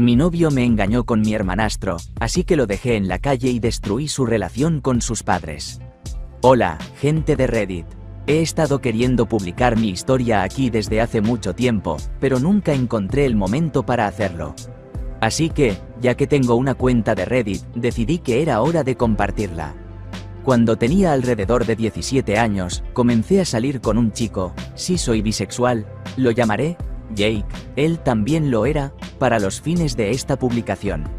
Mi novio me engañó con mi hermanastro, así que lo dejé en la calle y destruí su relación con sus padres. Hola, gente de Reddit. He estado queriendo publicar mi historia aquí desde hace mucho tiempo, pero nunca encontré el momento para hacerlo. Así que, ya que tengo una cuenta de Reddit, decidí que era hora de compartirla. Cuando tenía alrededor de 17 años, comencé a salir con un chico. Si soy bisexual, lo llamaré Jake, él también lo era, para los fines de esta publicación.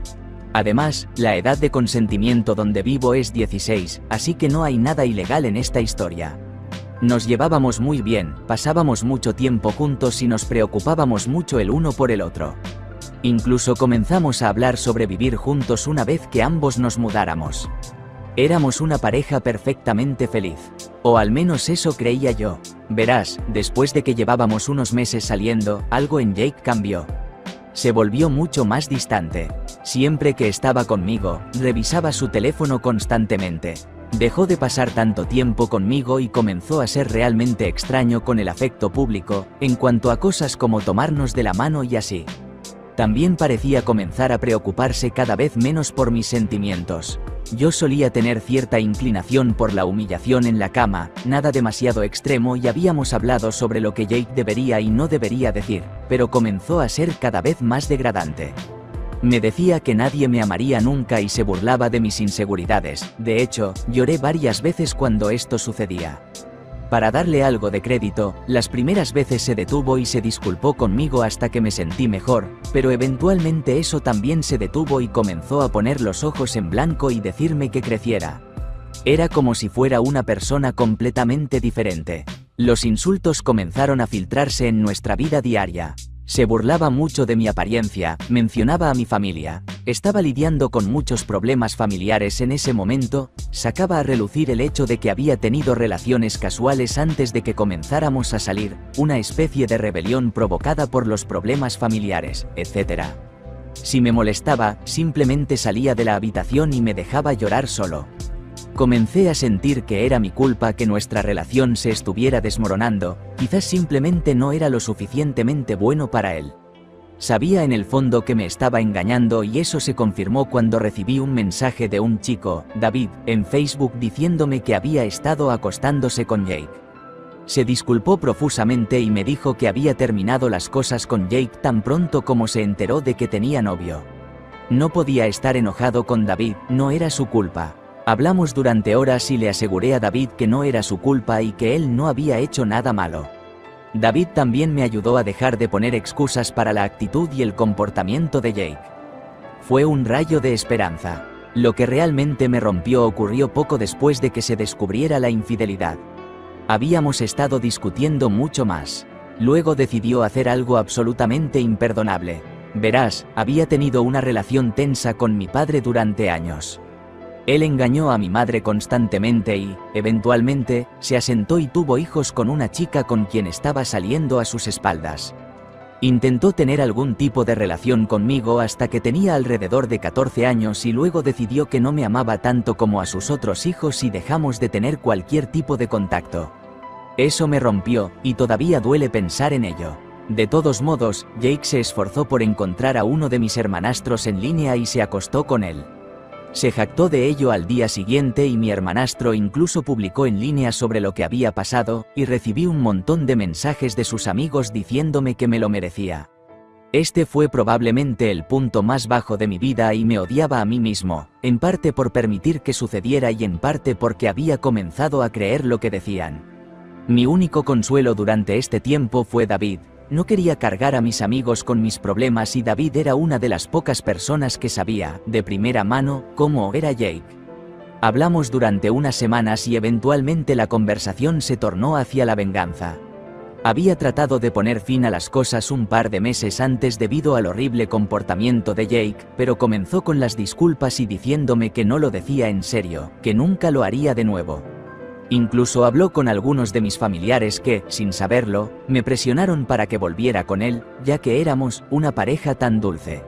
Además, la edad de consentimiento donde vivo es 16, así que no hay nada ilegal en esta historia. Nos llevábamos muy bien, pasábamos mucho tiempo juntos y nos preocupábamos mucho el uno por el otro. Incluso comenzamos a hablar sobre vivir juntos una vez que ambos nos mudáramos. Éramos una pareja perfectamente feliz. O al menos eso creía yo. Verás, después de que llevábamos unos meses saliendo, algo en Jake cambió. Se volvió mucho más distante. Siempre que estaba conmigo, revisaba su teléfono constantemente. Dejó de pasar tanto tiempo conmigo y comenzó a ser realmente extraño con el afecto público, en cuanto a cosas como tomarnos de la mano y así. También parecía comenzar a preocuparse cada vez menos por mis sentimientos. Yo solía tener cierta inclinación por la humillación en la cama, nada demasiado extremo, y habíamos hablado sobre lo que Jake debería y no debería decir, pero comenzó a ser cada vez más degradante. Me decía que nadie me amaría nunca y se burlaba de mis inseguridades. De hecho, lloré varias veces cuando esto sucedía. Para darle algo de crédito, las primeras veces se detuvo y se disculpó conmigo hasta que me sentí mejor, pero eventualmente eso también se detuvo y comenzó a poner los ojos en blanco y decirme que creciera. Era como si fuera una persona completamente diferente. Los insultos comenzaron a filtrarse en nuestra vida diaria. Se burlaba mucho de mi apariencia, mencionaba a mi familia. Estaba lidiando con muchos problemas familiares en ese momento, sacaba a relucir el hecho de que había tenido relaciones casuales antes de que comenzáramos a salir, una especie de rebelión provocada por los problemas familiares, etc. Si me molestaba, simplemente salía de la habitación y me dejaba llorar solo. Comencé a sentir que era mi culpa que nuestra relación se estuviera desmoronando, quizás simplemente no era lo suficientemente bueno para él. Sabía en el fondo que me estaba engañando y eso se confirmó cuando recibí un mensaje de un chico, David, en Facebook diciéndome que había estado acostándose con Jake. Se disculpó profusamente y me dijo que había terminado las cosas con Jake tan pronto como se enteró de que tenía novio. No podía estar enojado con David, no era su culpa. Hablamos durante horas y le aseguré a David que no era su culpa y que él no había hecho nada malo. David también me ayudó a dejar de poner excusas para la actitud y el comportamiento de Jake. Fue un rayo de esperanza. Lo que realmente me rompió ocurrió poco después de que se descubriera la infidelidad. Habíamos estado discutiendo mucho más. Luego decidió hacer algo absolutamente imperdonable. Verás, había tenido una relación tensa con mi padre durante años. Él engañó a mi madre constantemente y, eventualmente, se asentó y tuvo hijos con una chica con quien estaba saliendo a sus espaldas. Intentó tener algún tipo de relación conmigo hasta que tenía alrededor de 14 años y luego decidió que no me amaba tanto como a sus otros hijos y dejamos de tener cualquier tipo de contacto. Eso me rompió, y todavía duele pensar en ello. De todos modos, Jake se esforzó por encontrar a uno de mis hermanastros en línea y se acostó con él. Se jactó de ello al día siguiente y mi hermanastro incluso publicó en línea sobre lo que había pasado, y recibí un montón de mensajes de sus amigos diciéndome que me lo merecía. Este fue probablemente el punto más bajo de mi vida y me odiaba a mí mismo, en parte por permitir que sucediera y en parte porque había comenzado a creer lo que decían. Mi único consuelo durante este tiempo fue David. No quería cargar a mis amigos con mis problemas y David era una de las pocas personas que sabía, de primera mano, cómo era Jake. Hablamos durante unas semanas y eventualmente la conversación se tornó hacia la venganza. Había tratado de poner fin a las cosas un par de meses antes debido al horrible comportamiento de Jake, pero comenzó con las disculpas y diciéndome que no lo decía en serio, que nunca lo haría de nuevo. Incluso habló con algunos de mis familiares que, sin saberlo, me presionaron para que volviera con él, ya que éramos una pareja tan dulce.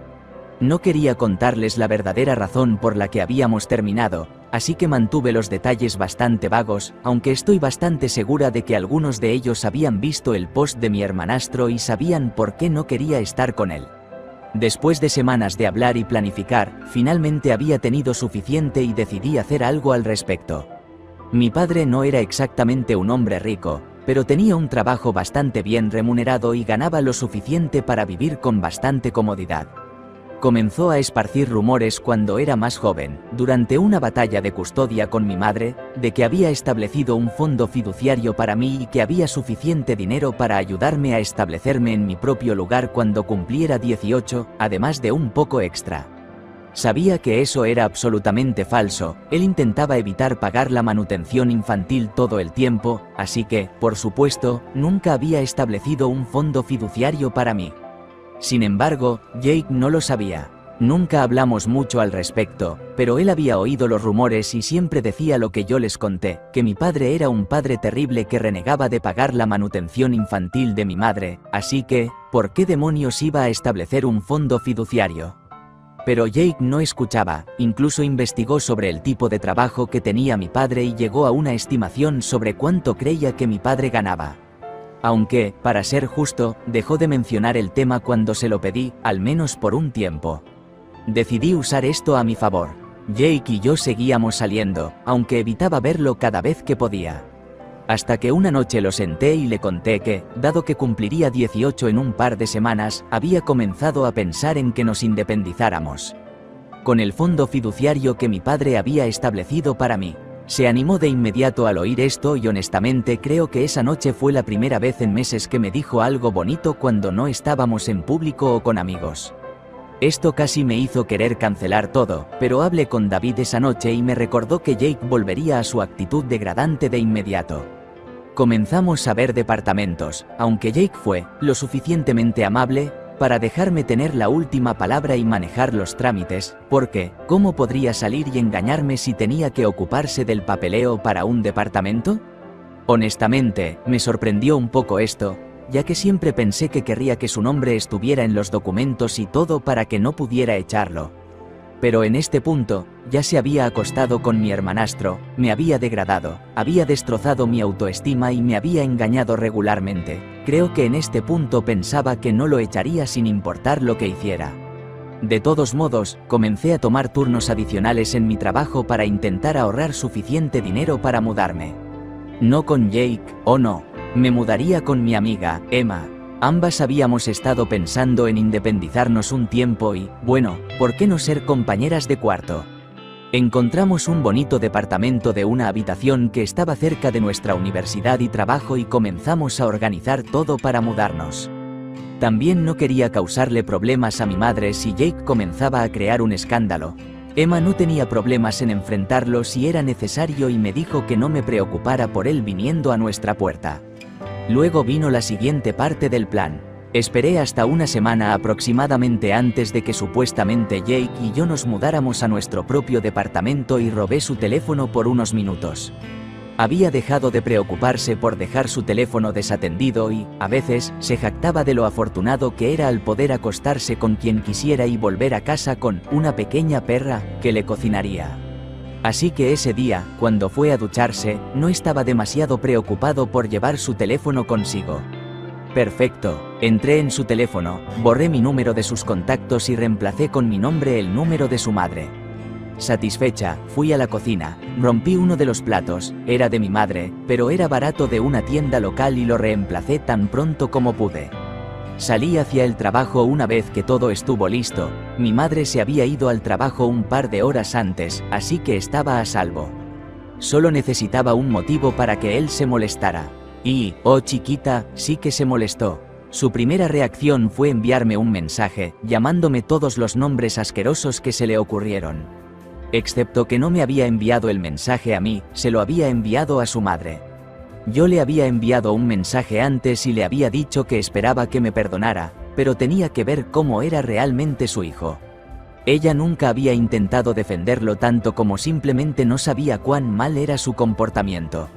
No quería contarles la verdadera razón por la que habíamos terminado, así que mantuve los detalles bastante vagos, aunque estoy bastante segura de que algunos de ellos habían visto el post de mi hermanastro y sabían por qué no quería estar con él. Después de semanas de hablar y planificar, finalmente había tenido suficiente y decidí hacer algo al respecto. Mi padre no era exactamente un hombre rico, pero tenía un trabajo bastante bien remunerado y ganaba lo suficiente para vivir con bastante comodidad. Comenzó a esparcir rumores cuando era más joven, durante una batalla de custodia con mi madre, de que había establecido un fondo fiduciario para mí y que había suficiente dinero para ayudarme a establecerme en mi propio lugar cuando cumpliera 18, además de un poco extra. Sabía que eso era absolutamente falso, él intentaba evitar pagar la manutención infantil todo el tiempo, así que, por supuesto, nunca había establecido un fondo fiduciario para mí. Sin embargo, Jake no lo sabía. Nunca hablamos mucho al respecto, pero él había oído los rumores y siempre decía lo que yo les conté, que mi padre era un padre terrible que renegaba de pagar la manutención infantil de mi madre, así que, ¿por qué demonios iba a establecer un fondo fiduciario? Pero Jake no escuchaba, incluso investigó sobre el tipo de trabajo que tenía mi padre y llegó a una estimación sobre cuánto creía que mi padre ganaba. Aunque, para ser justo, dejó de mencionar el tema cuando se lo pedí, al menos por un tiempo. Decidí usar esto a mi favor. Jake y yo seguíamos saliendo, aunque evitaba verlo cada vez que podía. Hasta que una noche lo senté y le conté que, dado que cumpliría 18 en un par de semanas, había comenzado a pensar en que nos independizáramos. Con el fondo fiduciario que mi padre había establecido para mí. Se animó de inmediato al oír esto y honestamente creo que esa noche fue la primera vez en meses que me dijo algo bonito cuando no estábamos en público o con amigos. Esto casi me hizo querer cancelar todo, pero hablé con David esa noche y me recordó que Jake volvería a su actitud degradante de inmediato. Comenzamos a ver departamentos, aunque Jake fue lo suficientemente amable para dejarme tener la última palabra y manejar los trámites, porque, ¿cómo podría salir y engañarme si tenía que ocuparse del papeleo para un departamento? Honestamente, me sorprendió un poco esto, ya que siempre pensé que querría que su nombre estuviera en los documentos y todo para que no pudiera echarlo. Pero en este punto, ya se había acostado con mi hermanastro, me había degradado, había destrozado mi autoestima y me había engañado regularmente. Creo que en este punto pensaba que no lo echaría sin importar lo que hiciera. De todos modos, comencé a tomar turnos adicionales en mi trabajo para intentar ahorrar suficiente dinero para mudarme. No con Jake, oh no, me mudaría con mi amiga, Emma. Ambas habíamos estado pensando en independizarnos un tiempo y, bueno, ¿por qué no ser compañeras de cuarto? Encontramos un bonito departamento de una habitación que estaba cerca de nuestra universidad y trabajo y comenzamos a organizar todo para mudarnos. También no quería causarle problemas a mi madre si Jake comenzaba a crear un escándalo. Emma no tenía problemas en enfrentarlo si era necesario y me dijo que no me preocupara por él viniendo a nuestra puerta. Luego vino la siguiente parte del plan. Esperé hasta una semana aproximadamente antes de que supuestamente Jake y yo nos mudáramos a nuestro propio departamento y robé su teléfono por unos minutos. Había dejado de preocuparse por dejar su teléfono desatendido y, a veces, se jactaba de lo afortunado que era al poder acostarse con quien quisiera y volver a casa con una pequeña perra que le cocinaría. Así que ese día, cuando fue a ducharse, no estaba demasiado preocupado por llevar su teléfono consigo. Perfecto, entré en su teléfono, borré mi número de sus contactos y reemplacé con mi nombre el número de su madre. Satisfecha, fui a la cocina, rompí uno de los platos, era de mi madre, pero era barato de una tienda local y lo reemplacé tan pronto como pude. Salí hacia el trabajo una vez que todo estuvo listo. Mi madre se había ido al trabajo un par de horas antes, así que estaba a salvo. Solo necesitaba un motivo para que él se molestara. Y, oh chiquita, sí que se molestó. Su primera reacción fue enviarme un mensaje, llamándome todos los nombres asquerosos que se le ocurrieron. Excepto que no me había enviado el mensaje a mí, se lo había enviado a su madre. Yo le había enviado un mensaje antes y le había dicho que esperaba que me perdonara, pero tenía que ver cómo era realmente su hijo. Ella nunca había intentado defenderlo tanto como simplemente no sabía cuán mal era su comportamiento.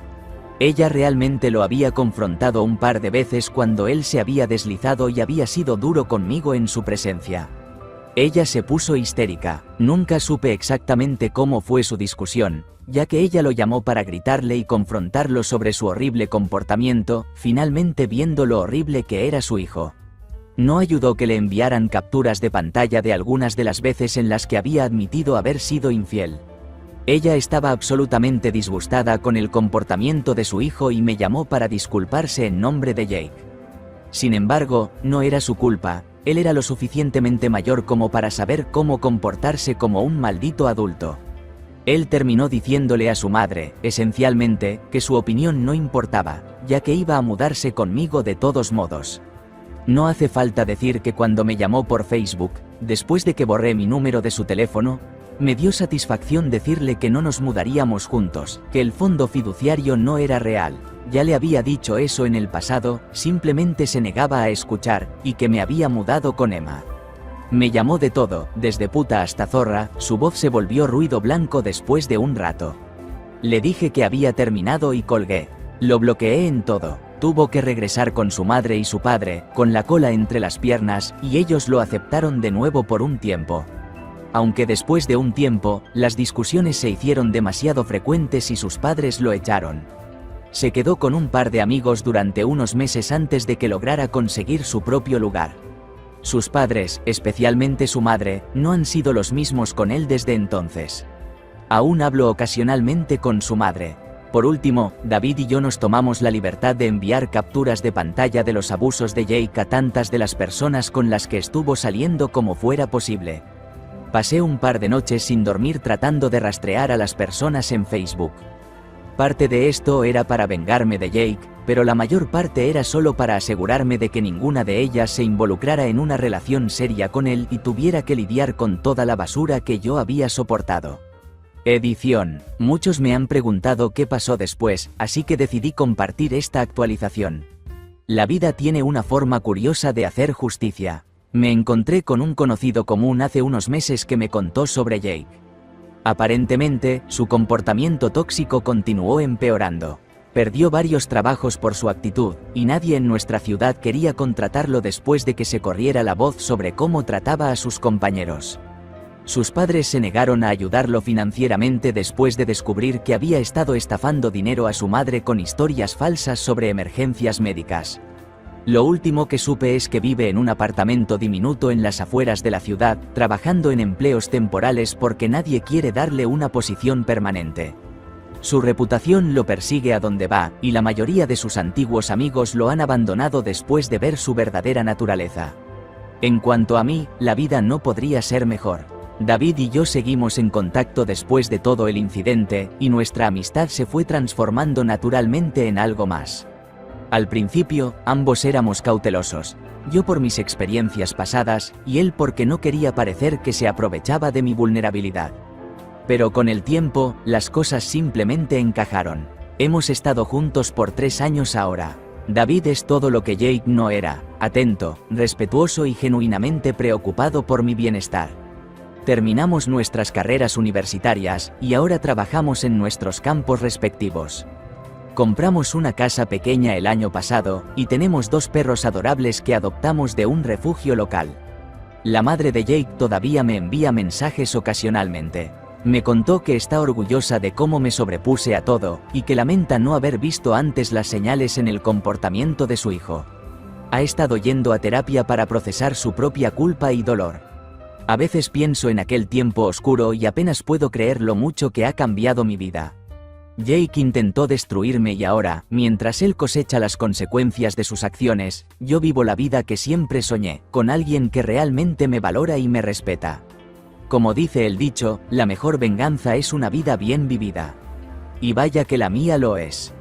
Ella realmente lo había confrontado un par de veces cuando él se había deslizado y había sido duro conmigo en su presencia. Ella se puso histérica, nunca supe exactamente cómo fue su discusión, ya que ella lo llamó para gritarle y confrontarlo sobre su horrible comportamiento, finalmente viendo lo horrible que era su hijo. No ayudó que le enviaran capturas de pantalla de algunas de las veces en las que había admitido haber sido infiel. Ella estaba absolutamente disgustada con el comportamiento de su hijo y me llamó para disculparse en nombre de Jake. Sin embargo, no era su culpa, él era lo suficientemente mayor como para saber cómo comportarse como un maldito adulto. Él terminó diciéndole a su madre, esencialmente, que su opinión no importaba, ya que iba a mudarse conmigo de todos modos. No hace falta decir que cuando me llamó por Facebook, después de que borré mi número de su teléfono, me dio satisfacción decirle que no nos mudaríamos juntos, que el fondo fiduciario no era real. Ya le había dicho eso en el pasado, simplemente se negaba a escuchar, y que me había mudado con Emma. Me llamó de todo, desde puta hasta zorra, su voz se volvió ruido blanco después de un rato. Le dije que había terminado y colgué. Lo bloqueé en todo. Tuvo que regresar con su madre y su padre, con la cola entre las piernas, y ellos lo aceptaron de nuevo por un tiempo. Aunque después de un tiempo, las discusiones se hicieron demasiado frecuentes y sus padres lo echaron. Se quedó con un par de amigos durante unos meses antes de que lograra conseguir su propio lugar. Sus padres, especialmente su madre, no han sido los mismos con él desde entonces. Aún hablo ocasionalmente con su madre. Por último, David y yo nos tomamos la libertad de enviar capturas de pantalla de los abusos de Jake a tantas de las personas con las que estuvo saliendo como fuera posible. Pasé un par de noches sin dormir tratando de rastrear a las personas en Facebook. Parte de esto era para vengarme de Jake, pero la mayor parte era solo para asegurarme de que ninguna de ellas se involucrara en una relación seria con él y tuviera que lidiar con toda la basura que yo había soportado. Edición. Muchos me han preguntado qué pasó después, así que decidí compartir esta actualización. La vida tiene una forma curiosa de hacer justicia. Me encontré con un conocido común hace unos meses que me contó sobre Jake. Aparentemente, su comportamiento tóxico continuó empeorando. Perdió varios trabajos por su actitud, y nadie en nuestra ciudad quería contratarlo después de que se corriera la voz sobre cómo trataba a sus compañeros. Sus padres se negaron a ayudarlo financieramente después de descubrir que había estado estafando dinero a su madre con historias falsas sobre emergencias médicas. Lo último que supe es que vive en un apartamento diminuto en las afueras de la ciudad, trabajando en empleos temporales porque nadie quiere darle una posición permanente. Su reputación lo persigue a donde va, y la mayoría de sus antiguos amigos lo han abandonado después de ver su verdadera naturaleza. En cuanto a mí, la vida no podría ser mejor. David y yo seguimos en contacto después de todo el incidente, y nuestra amistad se fue transformando naturalmente en algo más. Al principio, ambos éramos cautelosos, yo por mis experiencias pasadas, y él porque no quería parecer que se aprovechaba de mi vulnerabilidad. Pero con el tiempo, las cosas simplemente encajaron. Hemos estado juntos por 3 años ahora. David es todo lo que Jake no era, atento, respetuoso y genuinamente preocupado por mi bienestar. Terminamos nuestras carreras universitarias, y ahora trabajamos en nuestros campos respectivos. Compramos una casa pequeña el año pasado, y tenemos 2 perros adorables que adoptamos de un refugio local. La madre de Jake todavía me envía mensajes ocasionalmente. Me contó que está orgullosa de cómo me sobrepuse a todo, y que lamenta no haber visto antes las señales en el comportamiento de su hijo. Ha estado yendo a terapia para procesar su propia culpa y dolor. A veces pienso en aquel tiempo oscuro y apenas puedo creer lo mucho que ha cambiado mi vida. Jake intentó destruirme y ahora, mientras él cosecha las consecuencias de sus acciones, yo vivo la vida que siempre soñé, con alguien que realmente me valora y me respeta. Como dice el dicho, la mejor venganza es una vida bien vivida. Y vaya que la mía lo es.